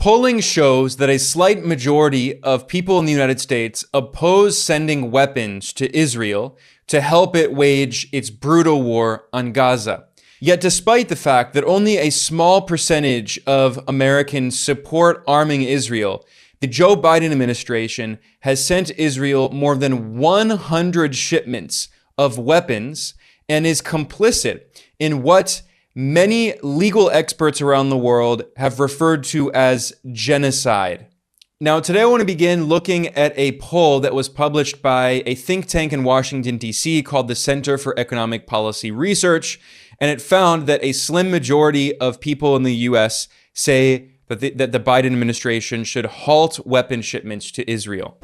Polling shows that a slight majority of people in the United States oppose sending weapons to Israel to help it wage its brutal war on Gaza. Yet despite the fact that only a small percentage of Americans support arming Israel, the Joe Biden administration has sent Israel more than 100 shipments of weapons and is complicit in what many legal experts around the world have referred to as genocide. Now, today I want to begin looking at a poll that was published by a think tank in Washington, D.C. called the Center for Economic Policy Research, and it found that a slim majority of people in the U.S. say that the Biden administration should halt weapon shipments to Israel.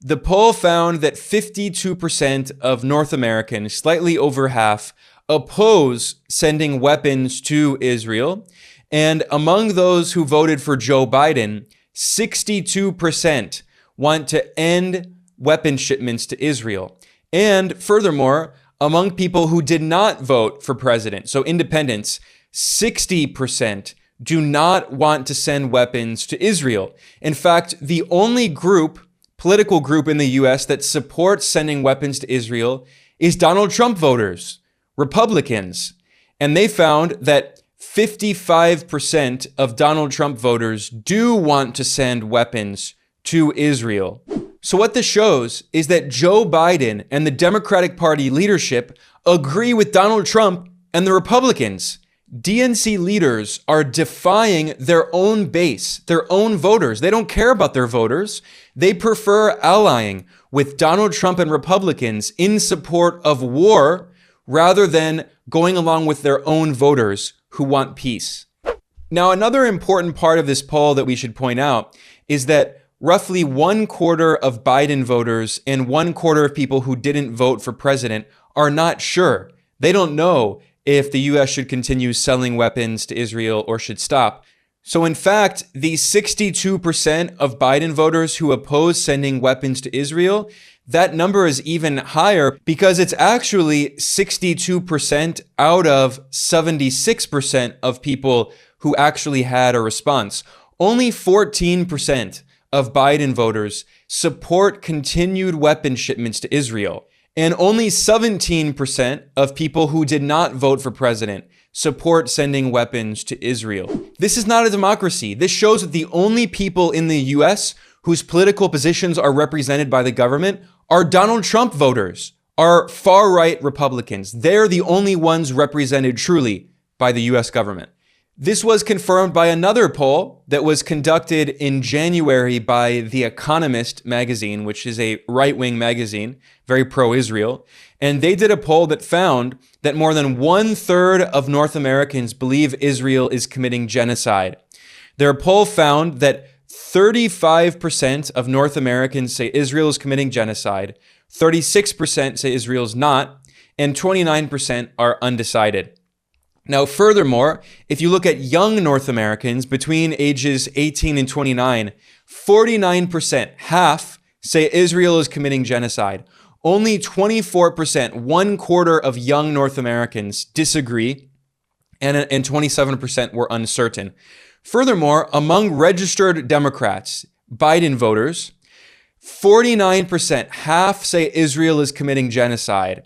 The poll found that 52% of North Americans, slightly over half, oppose sending weapons to Israel. And among those who voted for Joe Biden, 62% want to end weapon shipments to Israel. And furthermore, among people who did not vote for president, so independents, 60% do not want to send weapons to Israel. In fact, the only political group in the US that supports sending weapons to Israel is Donald Trump voters, Republicans. And they found that 55% of Donald Trump voters do want to send weapons to Israel. So what this shows is that Joe Biden and the Democratic Party leadership agree with Donald Trump and the Republicans. DNC leaders are defying their own base, their own voters. They don't care about their voters. They prefer allying with Donald Trump and Republicans in support of war rather than going along with their own voters who want peace. Now, another important part of this poll that we should point out is that roughly 1/4 of Biden voters and 1/4 of people who didn't vote for president are not sure. They don't know if the U.S. should continue selling weapons to Israel or should stop. So in fact, the 62% of Biden voters who oppose sending weapons to Israel, that number is even higher because it's actually 62% out of 76% of people who actually had a response. Only 14% of Biden voters support continued weapon shipments to Israel. And only 17% of people who did not vote for president support sending weapons to Israel. This is not a democracy. This shows that the only people in the US whose political positions are represented by the government are Donald Trump voters, are far-right Republicans. They're the only ones represented truly by the US government. This was confirmed by another poll that was conducted in January by The Economist magazine, which is a right-wing magazine, very pro-Israel. And they did a poll that found that more than 1/3 of North Americans believe Israel is committing genocide. Their poll found that 35% of North Americans say Israel is committing genocide, 36% say Israel's not, and 29% are undecided. Now, furthermore, if you look at young North Americans between ages 18 and 29, 49%, half, say Israel is committing genocide. Only 24%, 1/4 of young North Americans disagree, and 27% were uncertain. Furthermore, among registered Democrats, Biden voters, 49%, half say Israel is committing genocide.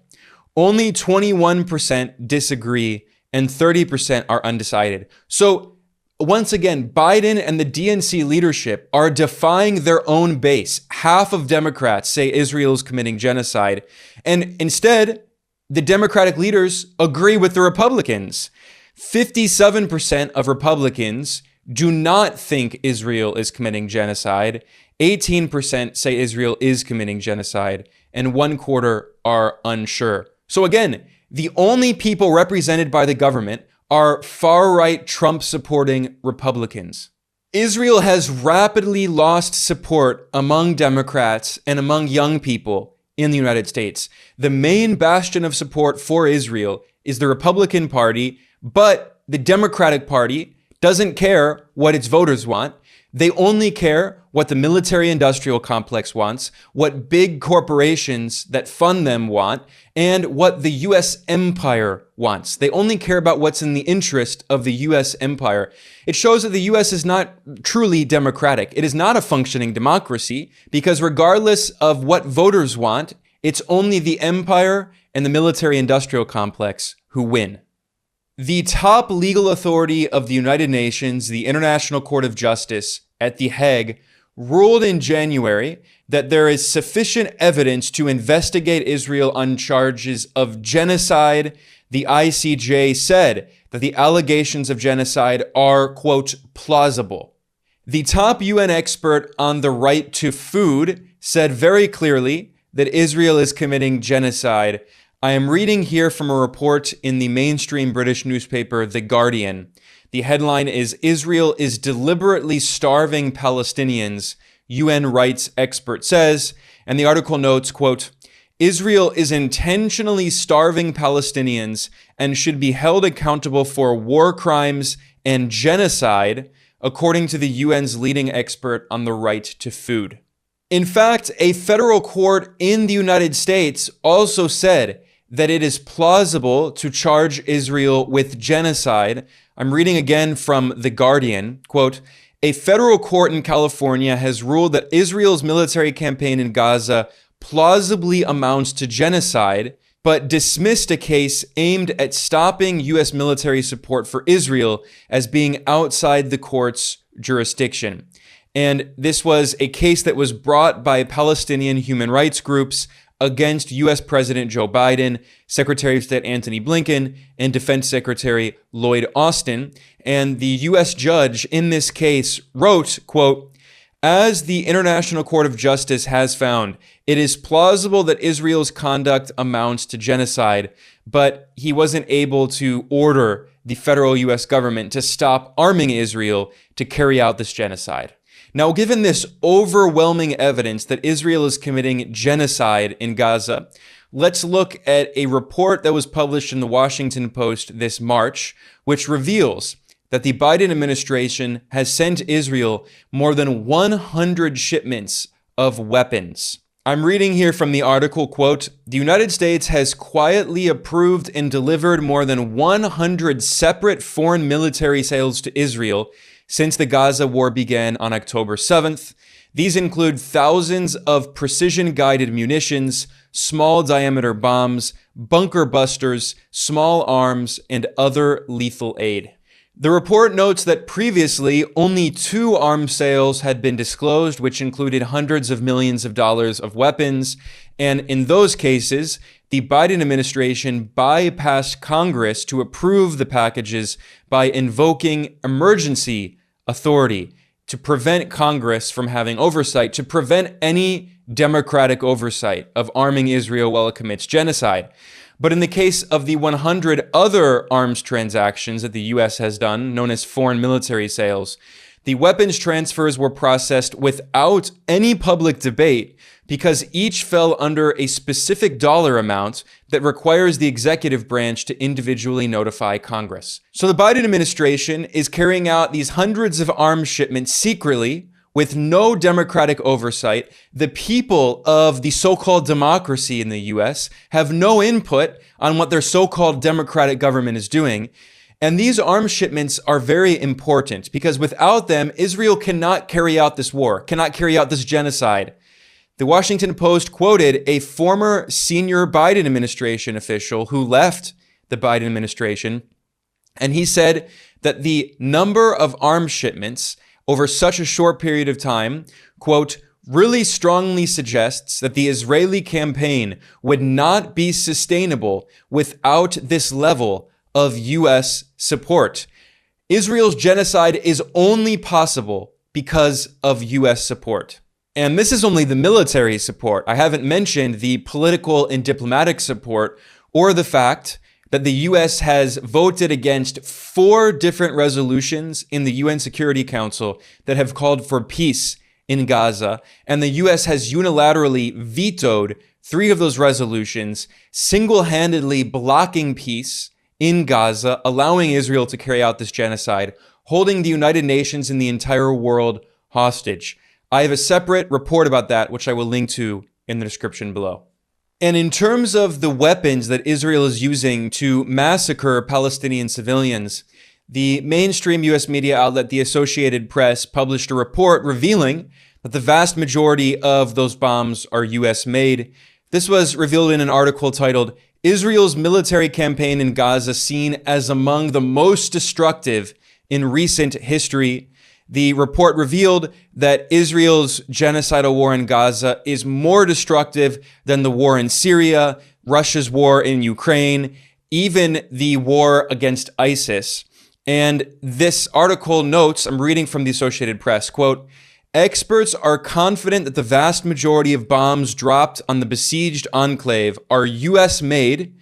Only 21% disagree, and 30% are undecided. So once again, Biden and the DNC leadership are defying their own base. Half of Democrats say Israel is committing genocide. And instead, the Democratic leaders agree with the Republicans. 57% of Republicans do not think Israel is committing genocide. 18% say Israel is committing genocide. And 1/4 are unsure. So again, the only people represented by the government are far-right Trump-supporting Republicans. Israel has rapidly lost support among Democrats and among young people in the United States. The main bastion of support for Israel is the Republican Party, but the Democratic Party doesn't care what its voters want. They only care what the military-industrial complex wants, what big corporations that fund them want, and what the U.S. empire wants. They only care about what's in the interest of the U.S. empire. It shows that the U.S. is not truly democratic. It is not a functioning democracy because regardless of what voters want, it's only the empire and the military-industrial complex who win. The top legal authority of the United Nations, the International Court of Justice at The Hague, ruled in January that there is sufficient evidence to investigate Israel on charges of genocide. The ICJ said that the allegations of genocide are, quote, plausible. The top UN expert on the right to food said very clearly that Israel is committing genocide. I am reading here from a report in the mainstream British newspaper, The Guardian. The headline is, Israel is deliberately starving Palestinians, UN rights expert says, and the article notes, quote, Israel is intentionally starving Palestinians and should be held accountable for war crimes and genocide, according to the UN's leading expert on the right to food. In fact, a federal court in the United States also said that it is plausible to charge Israel with genocide. I'm reading again from The Guardian, quote, a federal court in California has ruled that Israel's military campaign in Gaza plausibly amounts to genocide, but dismissed a case aimed at stopping U.S. military support for Israel as being outside the court's jurisdiction. And this was a case that was brought by Palestinian human rights groups against U.S. President Joe Biden, Secretary of State Antony Blinken, and Defense Secretary Lloyd Austin. And the U.S. judge in this case wrote, quote, as the International Court of Justice has found, it is plausible that Israel's conduct amounts to genocide, but he wasn't able to order the federal U.S. government to stop arming Israel to carry out this genocide. Now, given this overwhelming evidence that Israel is committing genocide in Gaza, let's look at a report that was published in the Washington Post this March, which reveals that the Biden administration has sent Israel more than 100 shipments of weapons. I'm reading here from the article, quote, the United States has quietly approved and delivered more than 100 separate foreign military sales to Israel since the Gaza war began on October 7th. These include thousands of precision-guided munitions, small-diameter bombs, bunker busters, small arms, and other lethal aid. The report notes that previously only 2 arms sales had been disclosed, which included hundreds of millions of dollars of weapons. And in those cases, the Biden administration bypassed Congress to approve the packages by invoking emergency authority to prevent Congress from having oversight, to prevent any democratic oversight of arming Israel while it commits genocide. But in the case of the 100 other arms transactions that the U.S. has done, known as foreign military sales, the weapons transfers were processed without any public debate because each fell under a specific dollar amount that requires the executive branch to individually notify Congress. So the Biden administration is carrying out these hundreds of arms shipments secretly with no democratic oversight. The people of the so-called democracy in the U.S. have no input on what their so-called democratic government is doing. And these arms shipments are very important because without them, Israel cannot carry out this war, cannot carry out this genocide. The Washington Post quoted a former senior Biden administration official who left the Biden administration, and he said that the number of arms shipments over such a short period of time, quote, really strongly suggests that the Israeli campaign would not be sustainable without this level of U.S. support. Israel's genocide is only possible because of U.S. support. And this is only the military support. I haven't mentioned the political and diplomatic support or the fact that the U.S. has voted against 4 different resolutions in the UN Security Council that have called for peace in Gaza. And the U.S. has unilaterally vetoed 3 of those resolutions, single-handedly blocking peace in Gaza, allowing Israel to carry out this genocide, holding the United Nations and the entire world hostage. I have a separate report about that, which I will link to in the description below. And in terms of the weapons that Israel is using to massacre Palestinian civilians, the mainstream US media outlet, the Associated Press, published a report revealing that the vast majority of those bombs are US made. This was revealed in an article titled, "Israel's Military Campaign in Gaza Seen as Among the Most Destructive in Recent History." The report revealed that Israel's genocidal war in Gaza is more destructive than the war in Syria, Russia's war in Ukraine, even the war against ISIS. And this article notes, I'm reading from the Associated Press, quote, "Experts are confident that the vast majority of bombs dropped on the besieged enclave are US made."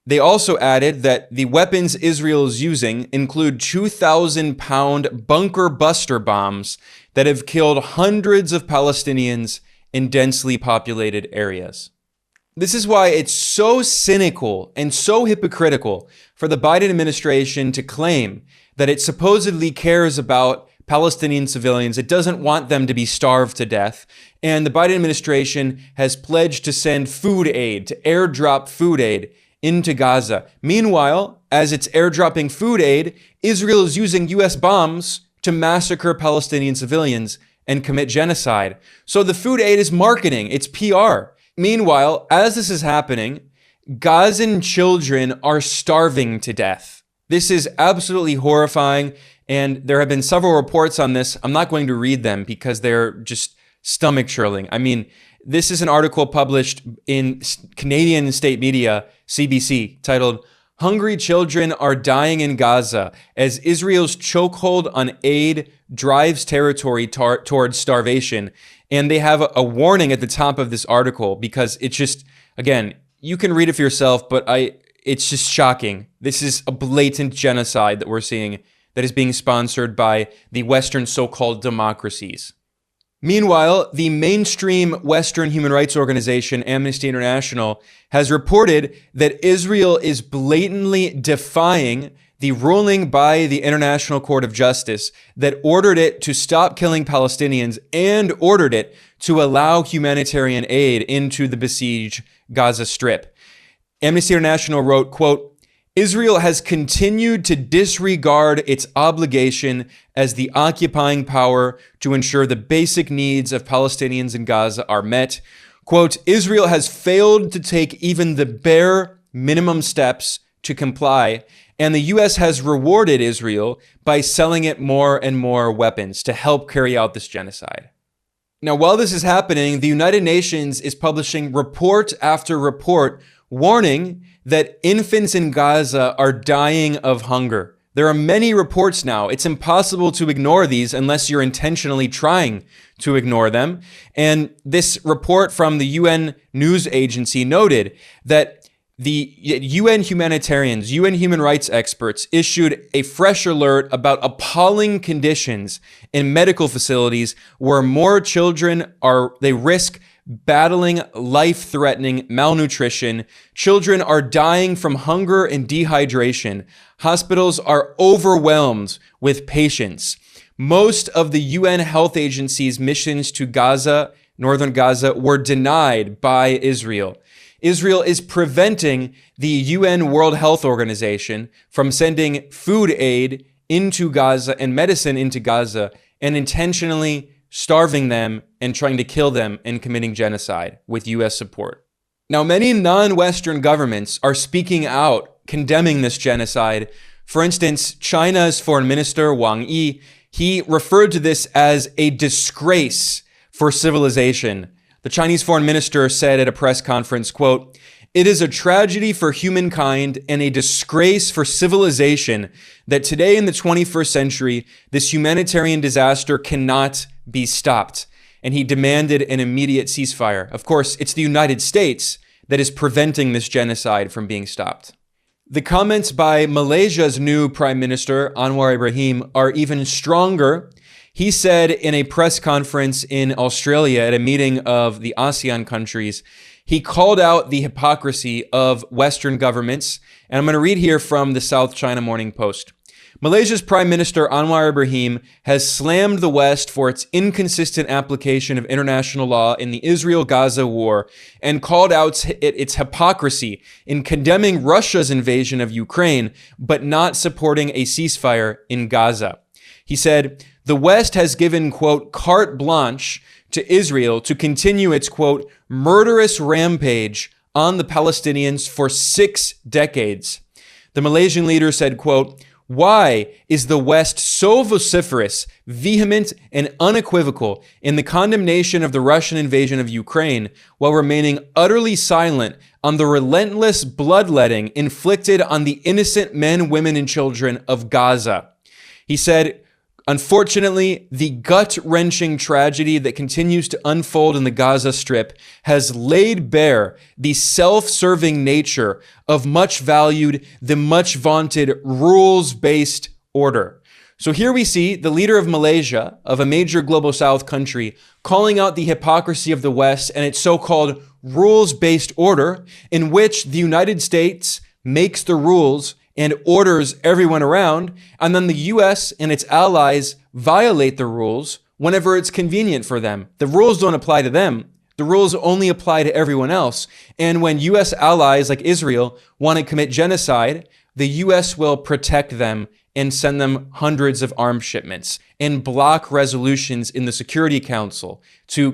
They also added that the weapons Israel is using include 2,000-pound bunker buster bombs that have killed hundreds of Palestinians in densely populated areas. This is why it's so cynical and so hypocritical for the Biden administration to claim that it supposedly cares about Palestinian civilians. It doesn't want them to be starved to death. And the Biden administration has pledged to send food aid, to airdrop food aid into Gaza. Meanwhile, as it's airdropping food aid, Israel is using US bombs to massacre Palestinian civilians and commit genocide. So the food aid is marketing, it's PR. Meanwhile, as this is happening, Gazan children are starving to death. This is absolutely horrifying, and there have been several reports on this. I'm not going to read them because they're just stomach-churning. I mean, this is an article published in Canadian state media, CBC, titled, "Hungry Children Are Dying in Gaza as Israel's Chokehold on Aid Drives Territory Towards Starvation." And they have a warning at the top of this article because it's just, again, you can read it for yourself, but it's just shocking. This is a blatant genocide that we're seeing that is being sponsored by the Western so-called democracies. Meanwhile, the mainstream Western human rights organization, Amnesty International, has reported that Israel is blatantly defying the ruling by the International Court of Justice that ordered it to stop killing Palestinians and ordered it to allow humanitarian aid into the besieged Gaza Strip. Amnesty International wrote, quote, "Israel has continued to disregard its obligation as the occupying power to ensure the basic needs of Palestinians in Gaza are met. Quote, Israel has failed to take even the bare minimum steps to comply, and the U.S. has rewarded Israel by selling it more and more weapons to help carry out this genocide." Now, while this is happening, the United Nations is publishing report after report warning that infants in Gaza are dying of hunger. There are many reports now. It's impossible to ignore these unless you're intentionally trying to ignore them. And this report from the UN news agency noted that the UN humanitarians, UN human rights experts issued a fresh alert about appalling conditions in medical facilities where more children they risk battling life-threatening malnutrition. Children are dying from hunger and dehydration. Hospitals are overwhelmed with patients. Most of the UN Health Agency's missions to Gaza, northern Gaza, were denied by Israel. Israel is preventing the UN World Health Organization from sending food aid into Gaza and medicine into Gaza and intentionally starving them and trying to kill them and committing genocide with US support. Now, many non-Western governments are speaking out, condemning this genocide. For instance, China's foreign minister, Wang Yi, he referred to this as a disgrace for civilization. The Chinese foreign minister said at a press conference, quote, "It is a tragedy for humankind and a disgrace for civilization that today in the 21st century, this humanitarian disaster cannot be stopped." And he demanded an immediate ceasefire. Of course, it's the United States that is preventing this genocide from being stopped. The comments by Malaysia's new Prime Minister, Anwar Ibrahim, are even stronger. He said in a press conference in Australia at a meeting of the ASEAN countries, he called out the hypocrisy of Western governments. And I'm going to read here from the South China Morning Post. Malaysia's Prime Minister Anwar Ibrahim has slammed the West for its inconsistent application of international law in the Israel-Gaza war and called out its hypocrisy in condemning Russia's invasion of Ukraine, but not supporting a ceasefire in Gaza. He said, "The West has given, quote, carte blanche to Israel to continue its, quote, murderous rampage on the Palestinians for 6 decades. The Malaysian leader said, quote, "Why is the West so vociferous, vehement, and unequivocal in the condemnation of the Russian invasion of Ukraine while remaining utterly silent on the relentless bloodletting inflicted on the innocent men, women, and children of Gaza?" He said, "Unfortunately, the gut-wrenching tragedy that continues to unfold in the Gaza Strip has laid bare the self-serving nature of the much vaunted rules-based order." So here we see the leader of Malaysia, of a major global South country, calling out the hypocrisy of the West and its so-called rules-based order, in which the United States makes the rules and orders everyone around, and then the US and its allies violate the rules whenever it's convenient for them. The rules don't apply to them. The rules only apply to everyone else. And when US allies like Israel want to commit genocide, the US will protect them and send them hundreds of arms shipments and block resolutions in the Security Council to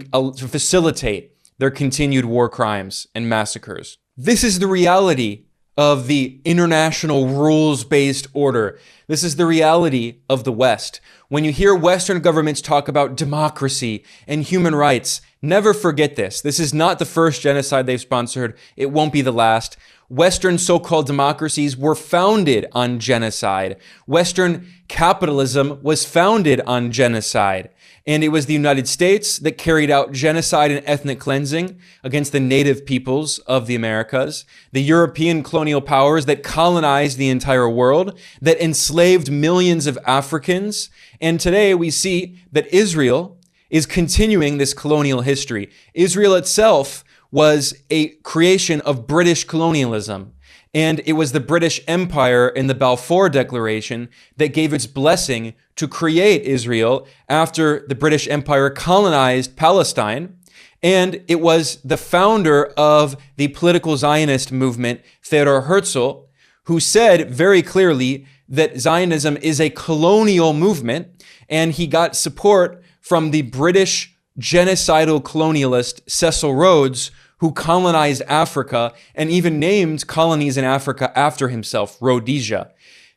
facilitate their continued war crimes and massacres. This is the reality of the international rules-based order. This is the reality of the West. When you hear Western governments talk about democracy and human rights, never forget this. This is not the first genocide they've sponsored. It won't be the last. Western so-called democracies were founded on genocide. Western capitalism was founded on genocide. And it was the United States that carried out genocide and ethnic cleansing against the native peoples of the Americas, the European colonial powers that colonized the entire world, that enslaved millions of Africans. And today we see that Israel is continuing this colonial history. Israel itself was a creation of British colonialism. And it was the British Empire in the Balfour Declaration that gave its blessing to create Israel after the British Empire colonized Palestine. And it was the founder of the political Zionist movement, Theodor Herzl, who said very clearly that Zionism is a colonial movement. And he got support from the British genocidal colonialist Cecil Rhodes, who colonized Africa and even named colonies in Africa after himself, Rhodesia.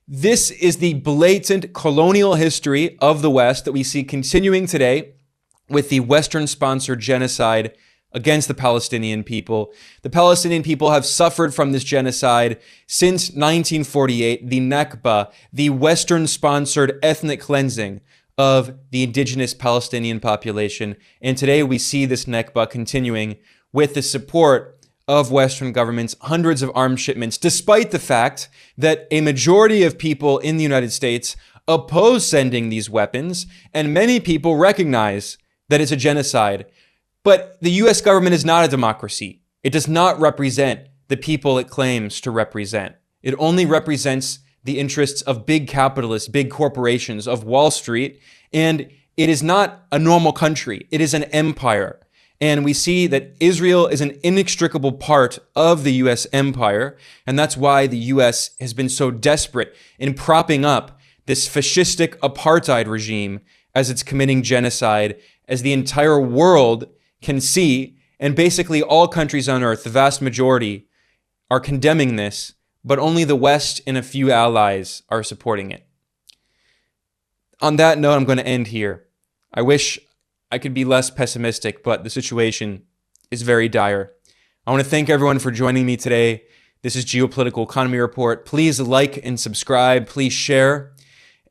This is the blatant colonial history of the West that we see continuing today with the Western-sponsored genocide against the Palestinian people. The Palestinian people have suffered from this genocide since 1948, the Nakba, the Western-sponsored ethnic cleansing of the indigenous Palestinian population. And today we see this Nakba continuing with the support of Western governments, hundreds of arms shipments, despite the fact that a majority of people in the United States oppose sending these weapons, and many people recognize that it's a genocide. But the US government is not a democracy. It does not represent the people it claims to represent. It only represents the interests of big capitalists, big corporations, of Wall Street, and it is not a normal country. It is an empire. And we see that Israel is an inextricable part of the US empire, and that's why the US has been so desperate in propping up this fascistic apartheid regime as it's committing genocide, as the entire world can see, and basically all countries on earth, the vast majority, are condemning this, but only the West and a few allies are supporting it. On that note, I'm going to end here. I wish I could be less pessimistic, but the situation is very dire. I want to thank everyone for joining me today. This is Geopolitical Economy Report. Please like and subscribe. Please share.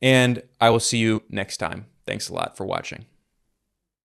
And I will see you next time. Thanks a lot for watching.